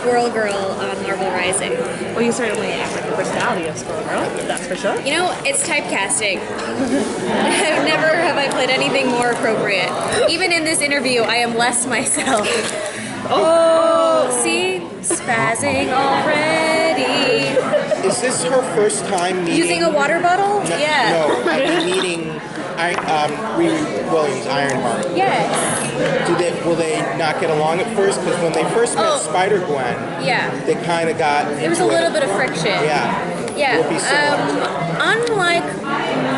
Squirrel Girl on Marvel Rising. Well, you certainly act like the personality of Squirrel Girl, that's for sure. You know, it's typecasting. Never have I played anything more appropriate. Even in this interview, I am less myself. Oh, see? Spazzing already. Is this her first time meeting... Using a water bottle? No, Yeah. No, I mean meeting Riri Williams, Ironheart. Yes. Will they not get along at first? Because when they first met Spider-Gwen, Yeah. they kind of got There was a little bit of friction. Yeah. Yeah. Will be similar. Unlike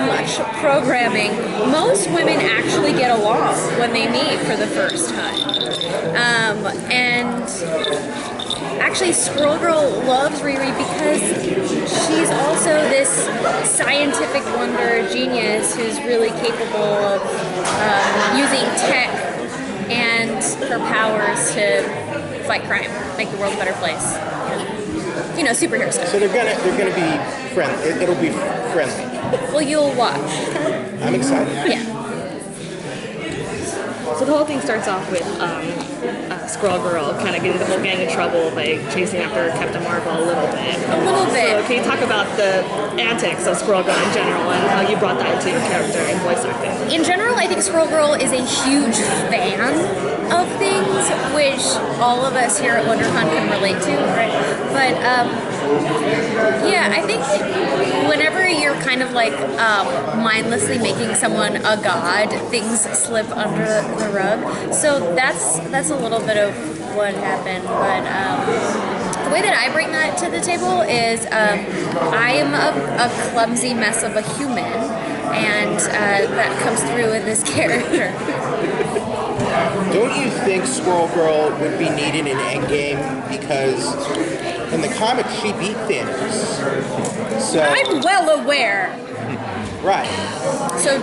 much programming, most women actually get along when they meet for the first time. And actually, Squirrel Girl loves Riri because she's also this scientific wonder genius who's really capable of using tech and her powers to fight crime, make the world a better place. You know, superhero stuff. So they're gonna be friendly. It'll be friendly. Well, you'll watch. I'm excited. Yeah. So the whole thing starts off with Squirrel Girl kind of getting the whole gang in trouble by chasing after Captain Marvel a little bit. A little bit. So can you talk about the antics of Squirrel Girl in general and how you brought that into your character and voice acting? In general, I think Squirrel Girl is a huge fan of things, which all of us here at WonderCon can relate to, right? But yeah, I think whenever you're kind of like mindlessly making someone a god, things slip under the rug. So that's a little bit of what happened. But the way that I bring that to the table is I am a clumsy mess of a human, and that comes through in this character. Don't you think Squirrel Girl would be needed in Endgame? Because in the comics, she beat Thanos. So I'm well aware. right. So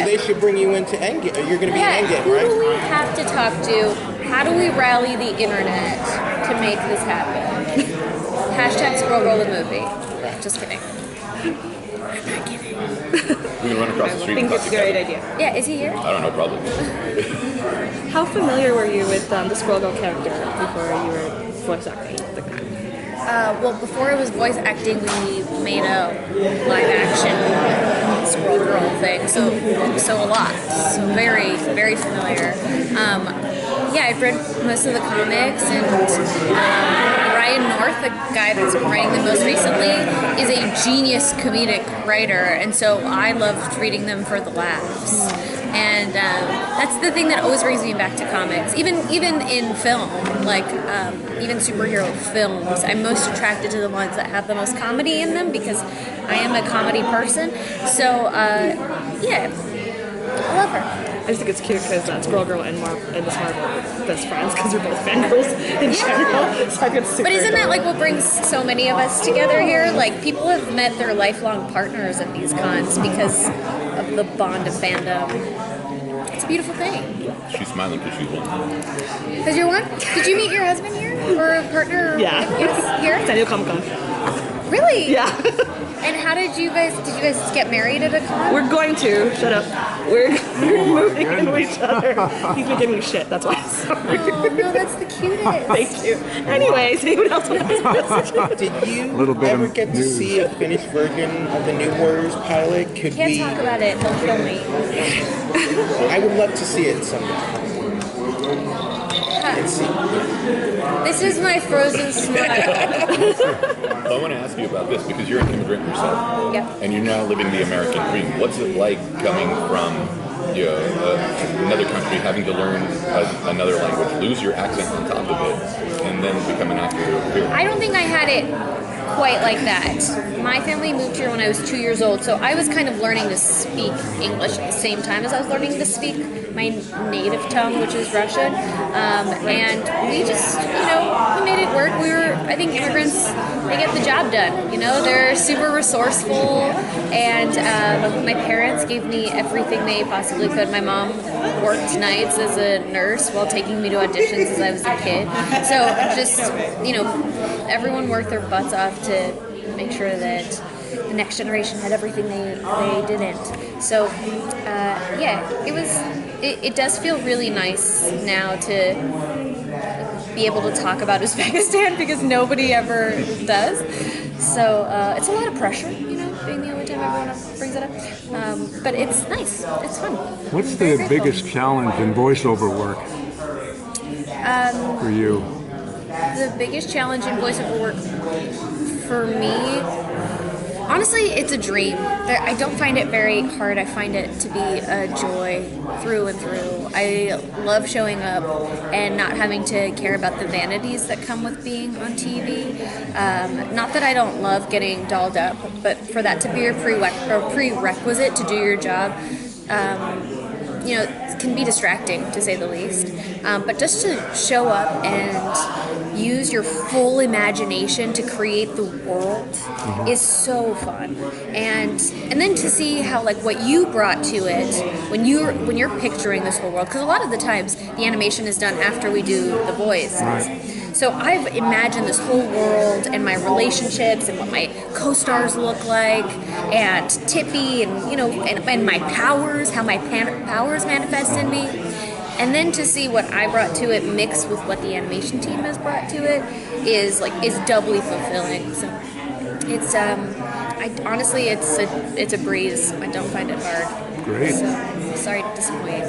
they should bring you into Endgame. You're going to be in Endgame, who right? do we have to talk to? How do we rally the internet to make this happen? Hashtag Squirrel Girl the movie. Just kidding. I'm not kidding. We can run across the street. I think and it's talk a great together. idea. Yeah, is he here? I don't know, probably. How familiar were you with the Squirrel Girl character before you were voice acting? Well, before it was voice acting, we made a live action Squirrel Girl thing, so a lot. So very, very familiar. Yeah, I've read most of the comics, and Ryan North, the guy that's been writing them most recently, is a genius comedic writer, and so I loved reading them for the laughs. And that's the thing that always brings me back to comics. Even in film, like even superhero films, I'm most attracted to the ones that have the most comedy in them because I am a comedy person. So yeah, I love her. I just think it's cute because Squirrel Girl and Miss Marvel are best friends because they're both fangirls in general. So I think it's super But isn't that adorable. like what brings so many of us together here? Like, people have met their lifelong partners at these cons because of the bond of fandom. It's a beautiful thing. She's smiling because she's one. Because you're one? Did you meet your husband here? Or a partner? Yeah. Yes, here? San Diego Comic Con. Really? Yeah. And how did you guys get married at a con? We're going to. Shut up. We're moving into each other. He's been giving me shit. That's why. Sorry. Oh, no, that's the cutest. Thank you. Anyways, anyone else want to ask? Did you ever get to see a finished version of the New Warriors pilot? Could Can't we? talk about it. They'll kill me. I would love to see it someday. And see. This is my frozen smile. I want to ask you about this because you're an immigrant yourself. Yep. And you're now living the American dream. What's it like coming from another country, having to learn another language, lose your accent on top of it, and then become an actor here? I don't think I had it quite like that. My family moved here when I was 2 years old, so I was kind of learning to speak English at the same time as I was learning to speak my native tongue, which is Russian. And we just, we made it work. I think immigrants, they get the job done. They're super resourceful, and my parents gave me everything they possibly could. My mom worked nights as a nurse while taking me to auditions as I was a kid. So just, everyone worked their butts off to make sure that the next generation had everything they didn't. So, yeah, it does feel really nice now to be able to talk about Uzbekistan because nobody ever does. So it's a lot of pressure, you know, being the only time everyone brings it up. But it's nice. It's fun. What's Very the grateful. biggest challenge in voiceover work for you? The biggest challenge in voiceover work for me, honestly, it's a dream. I don't find it very hard. I find it to be a joy through and through. I love showing up and not having to care about the vanities that come with being on TV. Not that I don't love getting dolled up, but for that to be a prerequisite to do your job, you know, it can be distracting to say the least. But just to show up and use your full imagination to create the world is so fun. And then to see how like what you brought to it when you're picturing this whole world, because a lot of the times the animation is done after we do the voices. So I've imagined this whole world and my relationships and what my co-stars look like and Tippy and, you know, and my powers, how my powers manifest in me. And then to see what I brought to it mixed with what the animation team has brought to it is doubly fulfilling. So it's honestly it's a breeze. I don't find it hard. Great. So sorry to disappoint.